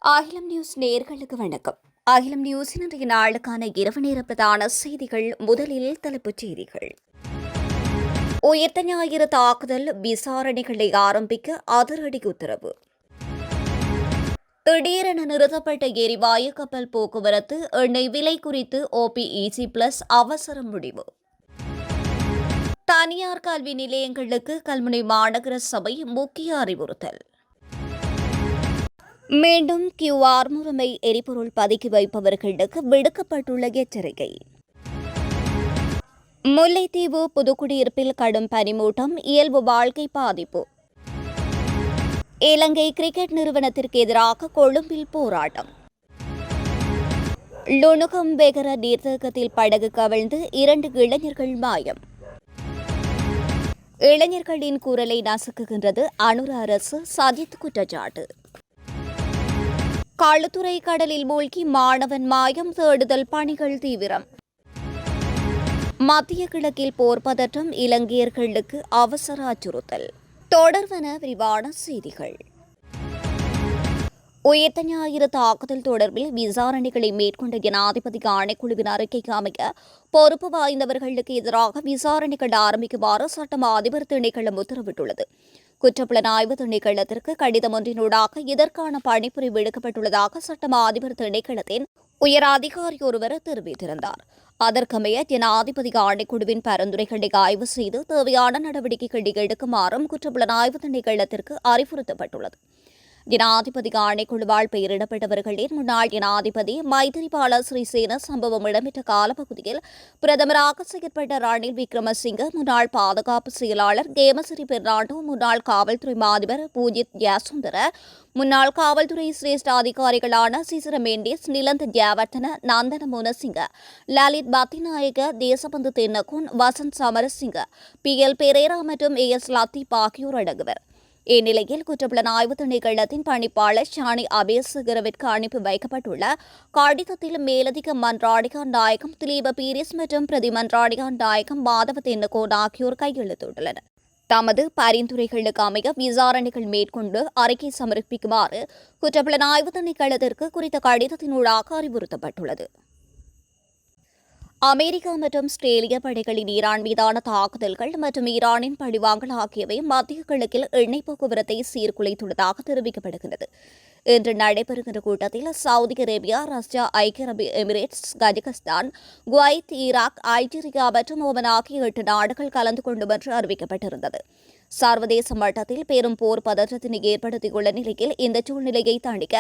அகிலம் நியூஸ் நேயர்களுக்கு வணக்கம். அகிலம் நியூஸின் இன்றைய நாளுக்கான இரவு நேர பிரதான செய்திகள். முதலில் தலைப்புச் செய்திகள். உயிர்த்த ஞாயிறு தாக்குதல் விசாரணைகளை ஆரம்பிக்க அதிரடி உத்தரவு. திடீரென நிறுத்தப்பட்ட எரிவாயு கப்பல் போக்குவரத்து எண்ணெய் விலை குறித்து OPEC+ அவசர முடிவு. தனியார் கல்வி நிலையங்களுக்கு கல்முனை மாநகர சபை முக்கிய அறிவுறுத்தல். மீண்டும் QR முறைமை எரிபொருள் பதுக்கி வைப்பவர்களுக்கு விடுக்கப்பட்டுள்ள எச்சரிக்கை. முல்லைத்தீவு புதுக்குடியிருப்பில் கடும் பனிமூட்டம், இயல்பு வாழ்க்கை பாதிப்பு. இலங்கை கிரிக்கெட் நிறுவனத்திற்கு எதிராக கொழும்பில் போராட்டம். லுணுகம் பெகர நீர்த்தேக்கத்தில் படகு கவிழ்ந்து 2 இளைஞர்கள் மாயம். இளைஞர்களின் குரலை நசுக்குகின்றது அனுர அரசு, சஜித் குற்றச்சாட்டு. களுத்துறை கடலில் மூழ்கி மாணவன் மாயம், தேடுதல் பணிகள் தீவிரம். மத்திய கிழக்கில் போர் பதற்றம், இலங்கையர்களுக்கு அவசர அச்சுறுத்தல். தொடர்வன விரிவான செய்திகள். உயிர்த்த ஞாயிறு தாக்குதல் தொடர்பில் விசாரணைகளை மேற்கொண்ட ஜனாதிபதி ஆணைக்குழுவின் அறிக்கைக்கு அமைய பொறுப்பு வாய்ந்தவர்களுக்கு எதிராக விசாரணைகள் ஆரம்பிக்குமாறு சட்டம் அதிபர் திணைக்களம் உத்தரவிட்டுள்ளது. குற்றப்புலனாய்வு திணைக்களத்திற்கு கடிதம் ஒன்றினூடாக இதற்கான பணிப்புரை விடுக்கப்பட்டுள்ளதாக சட்டம் அதிபர் திணைக்களத்தின் உயர் அதிகாரி ஒருவர் தெரிவித்திருந்தார். அதற்கமைய ஜனாதிபதி ஆணைக்குழுவின் பரிந்துரைகளை ஆய்வு செய்து தேவையான நடவடிக்கைகளை எடுக்குமாறும் குற்றப்புலனாய்வு திணைக்களத்திற்கு அறிவுறுத்தப்பட்டுள்ளது. ஜனாதிபதி ஆணைக்குழுவால் பெயரிடப்பட்டவர்களின் முன்னாள் ஜனாதிபதி மைத்திரிபால சிறிசேன சம்பவம் இடம்பெற்ற காலப்பகுதியில் பிரதமராக செயற்பட்ட ரணில் விக்ரமசிங்க, முன்னாள் பாதுகாப்பு செயலாளர் கேமசிறி பெர்னாண்டோ, முன்னாள் காவல்துறை மாதிபர் பூஜித் ஜயசுந்தர, முன்னாள் காவல்துறை சிரேஷ்ட அதிகாரிகளான சிசிர மெண்டிஸ், நிலந்த ஜயவர்தன, நந்தன முனசிங்க, லலித் பத்திநாயக, தேசபந்து தென்னகோன், வசந்த் சமரசிங்க, PL பெரேரா மற்றும் AS லத்தீப் ஆகியோர் அடங்குவர். இந்நிலையில் குற்றப்புலனாய்வு திணைக்களத்தின் பணிப்பாளர் ஷானி அபேசகரவிற்கு அனுப்பி வைக்கப்பட்டுள்ள கடிதத்தில் மேலதிக மன்றாடியார் நாயகம் திலீப பீரிஸ் மற்றும் பிரதி மன்றாடியார் நாயகம் மாதவ தென்னகோன் ஆகியோர் கையெழுத்திட்டுள்ளனர். தமது பரிந்துரைகளுக்கு அமைய விசாரணைகள் மேற்கொண்டு அறிக்கை சமர்ப்பிக்குமாறு குற்றப்புலனாய்வு திணைக்களத்திற்கு குறித்த கடிதத்தினூடாக அறிவுறுத்தப்பட்டுள்ளது. அமெரிக்கா மற்றும் ஆஸ்திரேலிய படைகளின் ஈரான் மீதான தாக்குதல்கள் மற்றும் ஈரானின் பழிவாங்கல் ஆகியவை மத்திய கிழக்கில் எண்ணெய் போக்குவரத்தை சீர்குலைத்துள்ளதாக தெரிவிக்கப்படுகிறது. இன்று நடைபெறுகின்ற கூட்டத்தில் சவுதி அரேபியா, ரஷ்யா, ஐக்கிய அரபு Emirates, Kazakhstan, Kuwait, Iraq, Algeria மற்றும் ஓமன் ஆகிய 8 நாடுகள் கலந்து கொண்டும் என்று அறிவிக்கப்பட்டிருந்தது. சர்வதேச மட்டத்தில் பெரும் போர் பதற்றத்தினை ஏற்படுத்தியுள்ள நிலையில் இந்த சூழ்நிலையை தணிக்க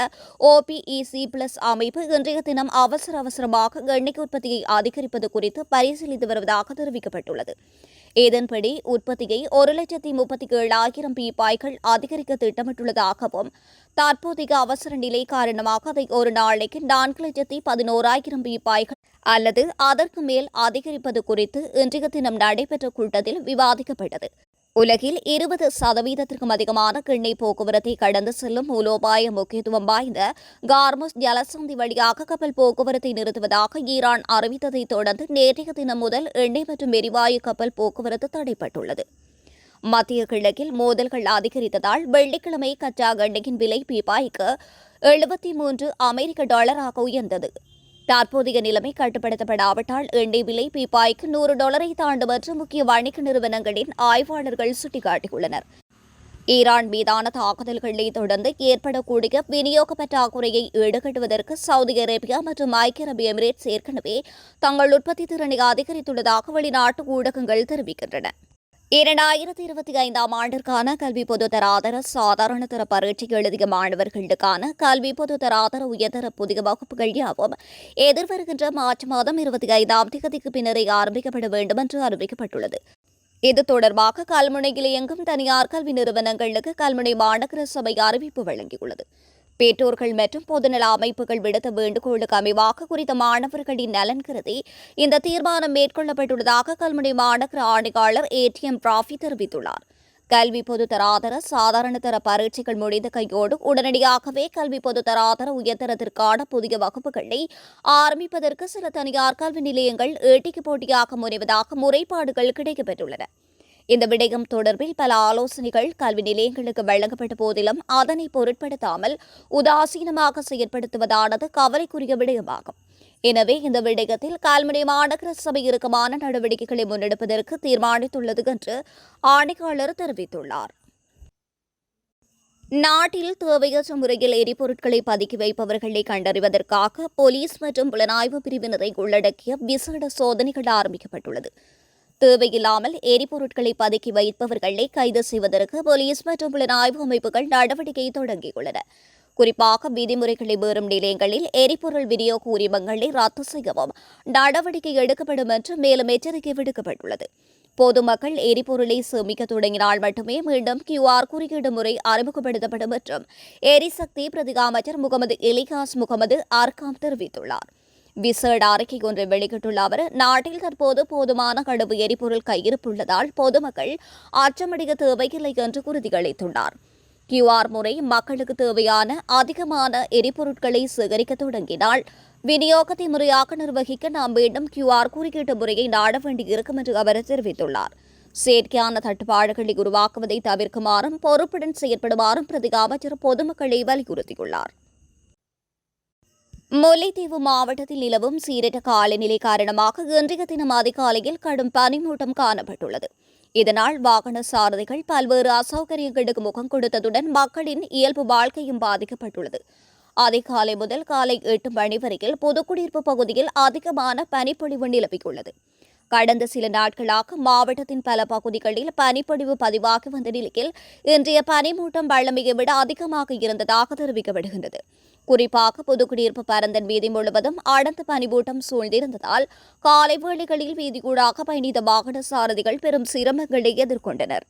OPEC+ அமைப்பு இன்றைய தினம் அவசரமாக எண்ணெய் உற்பத்தியை அதிகரிப்பது குறித்து பரிசீலித்து வருவதாக தெரிவிக்கப்பட்டுள்ளது. இதன்படி உற்பத்தியை 1,37,000 பீப்பாய்கள் அதிகரிக்க திட்டமிட்டுள்ளதாகவும் தற்போதைய அவசர நிலை காரணமாக அதை ஒரு நாளைக்கு 4,11,000 பீப்பாய்கள் அல்லது அதற்கு மேல் அதிகரிப்பது குறித்து இன்றைய தினம் நடைபெற்ற கூட்டத்தில் விவாதிக்கப்பட்டது. உலகில் 20% அதிகமான எண்ணெய் போக்குவரத்தை கடந்து செல்லும் மூலோபாய முக்கியத்துவம் வாய்ந்த கார்முஸ் ஜலசந்தி வழியாக கப்பல் போக்குவரத்தை நிறுத்துவதாக ஈரான் அறிவித்ததை தொடர்ந்து நேற்றைய தினம் முதல் எண்ணெய் மற்றும் எரிவாயு கப்பல் போக்குவரத்து தடைப்பட்டுள்ளது. மத்திய கிழக்கில் மோதல்கள் அதிகரித்ததால் வெள்ளிக்கிழமை கச்சா எண்ணெயின் விலை பீப்பாய்க்கு $73 உயர்ந்தது. தற்போதைய நிலைமை கட்டுப்படுத்தப்படாவிட்டால் எண்ணெய் விலை பீப்பாய்க்கு $100 தாண்டும் என்று முக்கிய வணிக நிறுவனங்களின் ஆய்வாளர்கள் சுட்டிக்காட்டியுள்ளனர். ஈரான் மீதான தாக்குதல்களை தொடர்ந்து ஏற்படக்கூடிய விநியோக பற்றாக்குறையை ஈடுகட்டுவதற்கு சவுதி அரேபியா மற்றும் ஐக்கிய அரபு எமிரேட்ஸ் ஏற்கனவே தங்கள் உற்பத்தி திறனை அதிகரித்துள்ளதாக வெளிநாட்டு ஊடகங்கள் தெரிவிக்கின்றன. 2025ஆம் ஆண்டிற்கான கல்வி பொதுத்தராதர சாதாரண தர பரீட்சை எழுதிய மாணவர்களுக்கான கல்வி பொதுத்தராதர உயர்தர புதிய வகுப்புகள் யாவும் எதிர்வருகின்ற மார்ச் மாதம் 25ஆம் தேதிக்கு பின்னரே ஆரம்பிக்கப்பட வேண்டும் என்று அறிவிக்கப்பட்டுள்ளது. இது தொடர்பாக கல்முனையில் இயங்கும் தனியார் கல்வி நிறுவனங்களுக்கு கல்முனை மாநகர சபை அறிவிப்பு வழங்கியுள்ளது. பெற்றோர்கள் மற்றும் பொதுநல அமைப்புகள் விடுத்த வேண்டுகோளுக்கு அமைவாக குறித்த மாணவர்களின் நலன் கருதி இந்த தீர்மானம் மேற்கொள்ளப்பட்டுள்ளதாக கல்முனை மாநகர ஆணையாளர் ATM ராஃபி தெரிவித்துள்ளார். கல்வி பொதுத்தராதர சாதாரண தர பரீட்சைகள் முடிந்த கையோடு உடனடியாகவே கல்வி பொதுத்தராதர உயர்தரத்திற்கான புதிய வகுப்புகளை ஆரம்பிப்பதற்கு சில தனியார் கல்வி நிலையங்கள் ஏட்டிக்கு போட்டியாக முனைவதாக முறைப்பாடுகள் கிடைக்கப்பெற்றுள்ளன. இந்த விடயம் தொடர்பில் பல ஆலோசனைகள் கல்வி நிலையங்களுக்கு வழங்கப்பட்ட போதிலும் அதனை பொருட்படுத்தாமல் உதாசீனமாக செயற்படுத்துவதானது கவலைக்குரிய விடயமாகும். எனவே இந்த விடயத்தில் கல்முனை மாநகர சபை இறுக்கமான நடவடிக்கைகளை முன்னெடுப்பதற்கு தீர்மானித்துள்ளது என்று ஆணையாளர் தெரிவித்துள்ளார். நாட்டில் தேவையற்ற முறையில் எரிபொருட்களை பதுக்கி வைப்பவர்களை கண்டறிவதற்காக போலீஸ் மற்றும் புலனாய்வு பிரிவினரை உள்ளடக்கிய விசேட சோதனைகள் ஆரம்பிக்கப்பட்டுள்ளது. தேவையில்லாமல் எரிபொருட்களை பதுக்கி வைப்பவர்களை கைது செய்வதற்கு போலீஸ் மற்றும் புலனாய்வு அமைப்புகள் நடவடிக்கை தொடங்கியுள்ளன. குறிப்பாக விதிமுறைகளை மீறும் நிலையங்களில் எரிபொருள் விநியோக உரிமங்களை ரத்து செய்யவும் நடவடிக்கை எடுக்கப்படும் என்று மேலும் எச்சரிக்கை விடுக்கப்பட்டுள்ளது. பொதுமக்கள் எரிபொருளை சேமிக்க தொடங்கினால் மட்டுமே மீண்டும் QR குறியீடு முறை அறிமுகப்படுத்தப்படும் என்றும் எரிசக்தி பிரதிகா அமைச்சர் முகமது இலியாஸ் முகமது அர்காம் தெரிவித்துள்ளார். விசேட அறிக்கை ஒன்றை வெளியிட்டுள்ள அவர், நாட்டில் தற்போது போதுமான அளவு எரிபொருள் கையிருப்பு உள்ளதால் பொதுமக்கள் அச்சமடைய தேவையில்லை என்று உறுதியளித்துள்ளார். QR முறை மக்களுக்கு தேவையான அதிகமான எரிபொருட்களை சேகரிக்க தொடங்கினால் விநியோகத்தை முறையாக நிர்வகிக்க நாம் மீண்டும் QR குறியீட்டு முறையை நாட வேண்டியிருக்கும் என்று அவர் தெரிவித்துள்ளார். செயற்கையான தட்டுப்பாடுகளை உருவாக்குவதை தவிர்க்குமாறும் பொறுப்புடன் செயற்படுமாறும் பிரதிகா அமைச்சர் பொதுமக்களை வலியுறுத்தியுள்ளார். முல்லைத்தீவு மாவட்டத்தில் நிலவும் சீரற்ற காலநிலை காரணமாக இன்றைய தினம் அதிகாலையில் கடும் பனிமூட்டம் காணப்பட்டுள்ளது. இதனால் வாகன சாரதிகள் பல்வேறு அசௌகரியங்களுக்கு முகம் கொடுத்ததுடன் மக்களின் இயல்பு வாழ்க்கையும் பாதிக்கப்பட்டுள்ளது. அதிகாலை முதல் காலை 8 மணி வரையில் புதுக்குடியிருப்பு பகுதியில் அதிகமான பனிப்பொழிவு நிலவியுள்ளது. கடந்த சில நாட்களாக மாவட்டத்தின் பல பகுதிகளில் பனிப்பொழிவு பதிவாகி வந்த நிலையில் இன்றைய பனிமூட்டம் வழமையை விட அதிகமாக இருந்ததாக தெரிவிக்கப்படுகின்றது. குறிப்பாக புதுக்குடியிருப்பு பரந்தன் வீதி முழுவதும் அடர்ந்த பனிமூட்டம் சூழ்ந்திருந்ததால் காலை வேளைகளில் வீதியூடாக பயணித்த வாகன சாரதிகள் பெரும் சிரமங்களை எதிர்கொண்டனர்.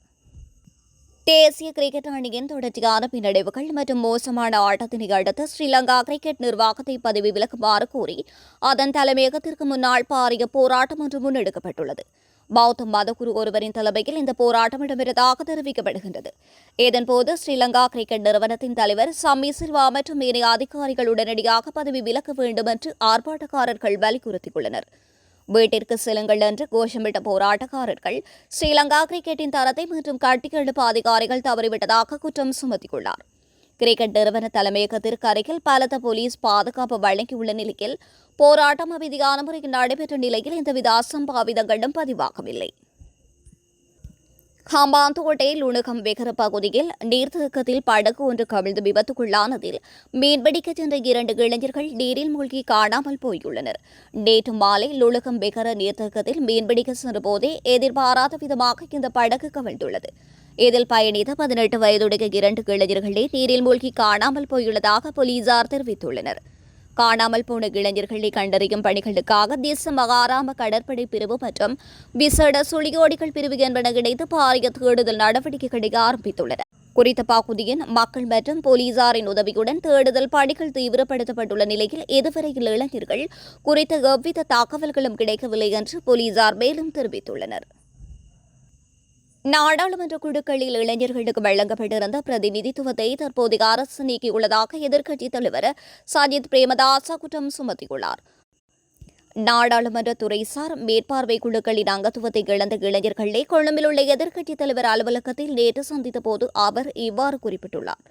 தேசிய கிரிக்கெட் அணியின் தொடர்ச்சியான பின்னடைவுகள் மற்றும் மோசமான ஆட்டத்தினை அடுத்து ஸ்ரீலங்கா கிரிக்கெட் நிர்வாகத்தை பதவி விலகுமாறு கோரி அதன் தலைமையகத்திற்கு முன்னால் பாரிய போராட்டம் ஒன்று முன்னெடுக்கப்பட்டுள்ளது. பௌத்த மதகுரு ஒருவரின் தலைமையில் இந்த போராட்டம் இடம்பெற்றதாக தெரிவிக்கப்படுகின்றது. இதன்போது ஸ்ரீலங்கா கிரிக்கெட் நிறுவனத்தின் தலைவர் சம்மி சில்வா மற்றும் ஏனைய அதிகாரிகள் உடனடியாக பதவி விலக வேண்டும் என்று ஆர்ப்பாட்டக்காரர்கள் வலியுறுத்தியுள்ளனர். வீட்டிற்கு செல்லுங்கள் என்று கோஷமிட்ட போராட்டக்காரர்கள் ஸ்ரீலங்கா கிரிக்கெட்டின் தரத்தை மீண்டும் கட்டியெழுப்ப அதிகாரிகள் தவறிவிட்டதாக குற்றம் சுமத்தியுள்ளார். கிரிக்கெட் நிறுவன தலைமையகத்திற்கு அருகில் பலத்த போலீஸ் பாதுகாப்பு வழங்கியுள்ள நிலையில் போராட்டம் அமைதியான முறையில் நடைபெற்ற நிலையில் எந்தவித அசம்பாவிதங்களும் பதிவாகவில்லை. ஹம்பாந்தோட்டை லுணுகம் வெகர பகுதியில் நீர்த்தேக்கத்தில் படகு ஒன்று கவிழ்ந்து விபத்துக்குள்ளானதில் மீன்பிடிக்க சென்ற 2 இளைஞர்கள் நீரில் மூழ்கி காணாமல் போயுள்ளனர். நேற்று மாலை லுணுகம் வெகர நீர்த்தேக்கத்தில் மீன்பிடிக்க சென்றபோதே எதிர்பாராத விதமாக இந்த படகு கவிழ்ந்துள்ளது. இதில் பயணித்த 18 வயதுடைய 2 இளைஞர்களே நீரில் மூழ்கி காணாமல் போயுள்ளதாக போலீசார் தெரிவித்துள்ளனர். காணாமல் போன இளைஞர்களை கண்டறியும் பணிகளுக்காக தேச மகாராம கடற்படை பிரிவு மற்றும் விசேட சுழியோடிகள் பிரிவு என்பன இணைந்து பாரிய தேடுதல் நடவடிக்கைகளை ஆரம்பித்துள்ளன. குறித்த பகுதியின் மக்கள் மற்றும் போலீசாரின் உதவியுடன் தேடுதல் பணிகள் தீவிரப்படுத்தப்பட்டுள்ள நிலையில் இதுவரையில் இளைஞர்கள் குறித்த எவ்வித தகவல்களும் கிடைக்கவில்லை என்று போலீசார் மேலும் தெரிவித்துள்ளனர். நாடாளுமன்ற குழுக்களில் இளைஞர்களுக்கு வழங்கப்பட்டிருந்த பிரதிநிதித்துவத்தை தற்போதைய அரசு நீக்கியுள்ளதாக எதிர்க்கட்சித் தலைவர் சஜித் பிரேமதாச குற்றம் சுமத்தியுள்ளார். நாடாளுமன்ற துறைசார் மேற்பார்வை குழுக்களின் அங்கத்துவத்தை இழந்த இளைஞர்களை கொழும்பில் உள்ள எதிர்க்கட்சித் தலைவர் அலுவலகத்தில் நேற்று சந்தித்தபோது அவர் இவ்வாறு குறிப்பிட்டுள்ளார்.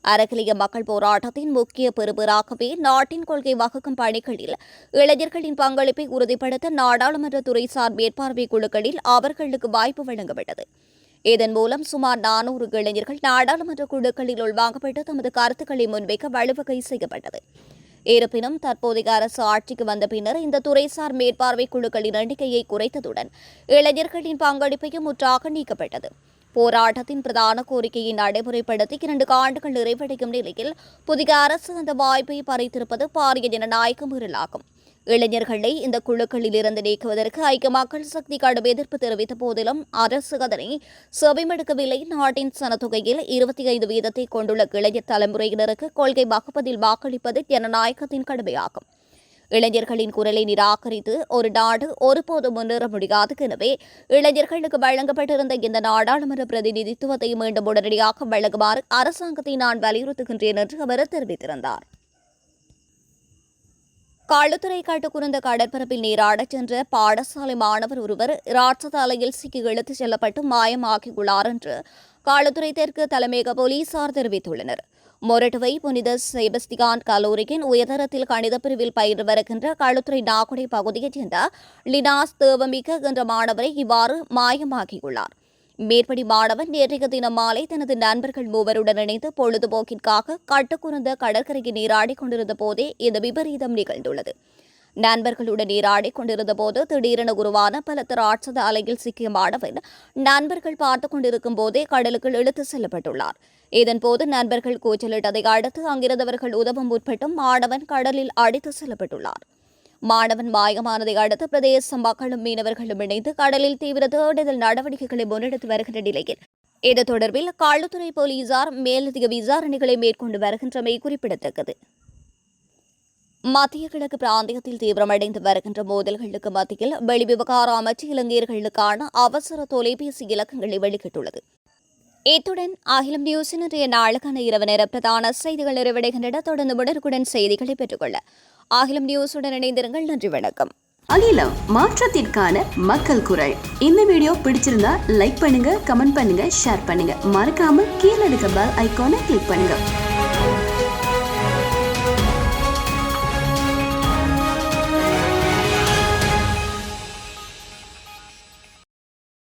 அறக்கலிய மக்கள் போராட்டத்தின் முக்கிய பெறுபேறாகவே நாட்டின் கொள்கை வகுக்கும் பணிகளில் இளைஞர்களின் பங்களிப்பை உறுதிப்படுத்த நாடாளுமன்ற துறைசார் மேற்பார்வை குழுக்களில் அவர்களுக்கு வாய்ப்பு வழங்கப்பட்டது. இதன் மூலம் சுமார் 400 இளைஞர்கள் நாடாளுமன்ற குழுக்களில் உள்வாங்கப்பட்டு தமது கருத்துக்களை முன்வைக்க வழிவகை செய்யப்பட்டது. இருப்பினும் தற்போதைய அரசு ஆட்சிக்கு வந்த பின்னர் இந்த துறைசார் மேற்பார்வை குழுக்களின் எண்ணிக்கையை குறைத்ததுடன் இளைஞர்களின் பங்களிப்பையும் முற்றாக நீக்கப்பட்டது. போராட்டத்தின் பிரதான கோரிக்கையை நடைமுறைப்படுத்தி 2 ஆண்டுகள் நிறைவடையும் நிலையில் புதிய அரசு அந்த வாய்ப்பை பறித்திருப்பது பாரிய ஜனநாயக மீறலாகும். இளைஞர்களை இந்த குழுக்களில் இருந்து நீக்குவதற்கு ஐக்கிய மக்கள் சக்தி கடும் எதிர்ப்பு தெரிவித்த போதிலும் அரசு அதனை செவிமடுக்கவில்லை. நாட்டின் சனத்தொகையில் 25 வீதத்தை கொண்டுள்ள இளைஞர் தலைமுறையினருக்கு கொள்கை வகுப்பதில் வாக்களிப்பது ஜனநாயகத்தின் கடமையாகும். இளைஞர்களின் குரலை நிராகரித்து ஒரு நாடு ஒருபோதும் முன்னேற முடியாது. எனவே இளைஞர்களுக்கு வழங்கப்பட்டிருந்த இந்த நாடாளுமன்ற பிரதிநிதித்துவத்தை மீண்டும் உடனடியாக வழங்குமாறு அரசாங்கத்தை நான் வலியுறுத்துகின்றேன் என்று அவர் தெரிவித்திருந்தார். களுத்துறை கட்டுக்குருந்த கடற்பரப்பில் நீராடச் சென்ற பாடசாலை மாணவர் ஒருவர் ராட்சத அலையில் சிக்கி இழுத்துச் செல்லப்பட்டு மாயமாகியுள்ளார் என்று களுத்துறை தெற்கு தலைமையக போலீசார் தெரிவித்துள்ளனர். மொரட்டுவை புனித செபஸ்தியான் கல்லூரியின் உயர்தரத்தில் கணித பிரிவில் பயின்று வருகின்ற களுத்துறை நாகுடை பகுதியைச் சேர்ந்த லினாஸ் தேவமிக்க என்ற மாணவரை இவ்வாறு மாயமாகியுள்ளார். மேற்படி மாணவன் நேற்றைய தினம் மாலை தனது நண்பர்கள் மூவருடன் இணைந்து பொழுதுபோக்கிற்காக கட்டுக்குருந்த கடற்கரையில் நீராடிக் கொண்டிருந்த போதே இந்த விபரீதம் நிகழ்ந்துள்ளது. நண்பர்களுடன் நீராடிக் கொண்டிருந்த போது திடீரென உருவான பலத்த ராட்சத அலையில் சிக்கிய மாணவன் நண்பர்கள் பார்த்துக் கொண்டிருக்கும் போதே கடலுக்குள் இழுத்துச் செல்லப்பட்டுள்ளார். இதன்போது நண்பர்கள் கூச்சலிட்டதை அடுத்து அங்கிருந்தவர்கள் உதவ முற்பட்டும் மாணவன் கடலில் அடித்துச் செல்லப்பட்டுள்ளார். மாணவன் மாயமானதை அடுத்து பிரதேச மக்களும் மீனவர்களும் இணைந்து கடலில் தீவிர தேடுதல் நடவடிக்கைகளை முன்னெடுத்து வருகின்ற நிலையில் இது தொடர்பில் களுத்துறை போலீசார் மேலதிக விசாரணைகளை மேற்கொண்டு வருகின்றமை குறிப்பிடத்தக்கது. மத்திய கிழக்கு பிராந்தியத்தில் தீவிரமடைந்து வருகின்ற மோதல்களுக்கு மத்தியில் வெளிவிவகார அமைச்சு இலங்கையர்களுக்கான அவசர தொலைபேசி இலக்கங்களை வெளியிட்டுள்ளது. இத்துடன் அகிலம் நியூஸின் இன்றைய நாளுக்கான இரவு நேர பிரதான செய்திகள் நிறைவடைகின்றன. தொடர்ந்து உடனுக்குடன் செய்திகளை பெற்றுக்கொள்ள அகிலம் நியூஸுடன் இணைந்திருங்கள். நன்றி, வணக்கம். அகிலம், மாற்றத்திற்கான மக்கள் குரல். இந்த வீடியோ பிடிச்சிருந்தா லைக் பண்ணுங்க, கமெண்ட் பண்ணுங்க, ஷேர் பண்ணுங்க. மறக்காம கீழே இருக்க பெல் ஐகானை கிளிக் பண்ணுங்க.